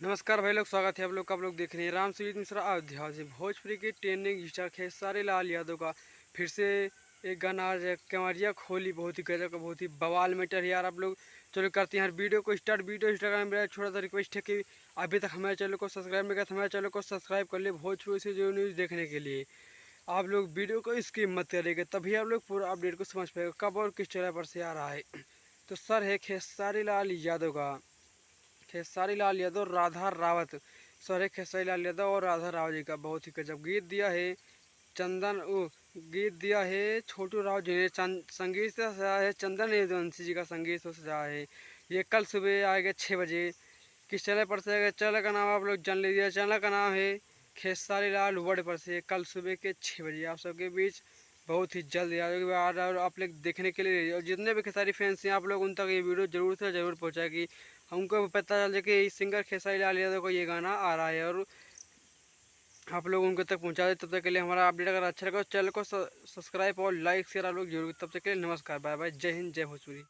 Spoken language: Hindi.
नमस्कार भाई लोग, स्वागत है आप लोग देख रहे हैं राम सुजीत मिश्रा अयोध्या जी। भोजपुरी के ट्रेंडिंग स्टार खेसारी लाल यादव का फिर से एक गाना आज कमरिया खोली, बहुत ही गजब का, बहुत ही बवाल मैटर यार। आप लोग चलो करते हैं यार वीडियो को स्टार्ट। वीडियो इंस्टाग्राम में छोटा सा रिक्वेस्ट है कि अभी तक हमारे चैनल को सब्सक्राइब नहीं किया तो हमारे चैनल को सब्सक्राइब कर ले भोजपुरी से जो न्यूज़ देखने के लिए। आप लोग वीडियो को स्किप मत करिएगा, तभी आप लोग पूरा अपडेट को समझ पाएगा कब और किस चैनल पर से आ रहा है। तो सर है खेसारी लाल यादव का, खेसारी लाल यादव राधा रावत, सॉरी खेसारी लाल यादव और राधा रावत जी का बहुत ही गजब गीत दिया है। चंदन गीत दिया है छोटू राव जी ने। संगीत से सजाया है चंदन यदुवंशी जी का, संगीत से सजाया है। ये कल सुबह आएगा 6 बजे। किस चैनल पर से आएगा? चैनल का नाम आप लोग जान लीजिए। चैनल का नाम है खेसारी लाल वर्ल्ड पर से, कल सुबह के 6 बजे आप सबके बीच बहुत ही जल्द यार और आप लोग देखने के लिए। और जितने भी खेसारी फैंस हैं आप लोग उन तक ये वीडियो जरूर से ज़रूर पहुँचाएगी। हमको पता चल जाए कि सिंगर खेसारी लाल यादव को ये गाना आ रहा है और आप लोग उनके तक पहुंचा दें। तब तक के लिए हमारा अपडेट अगर अच्छा लगा तो चैनल को सब्सक्राइब और लाइक शेयर आप लोग जरूर। तब तक के लिए नमस्कार, बाय बाय, जय हिंद, जय भोजपुरी।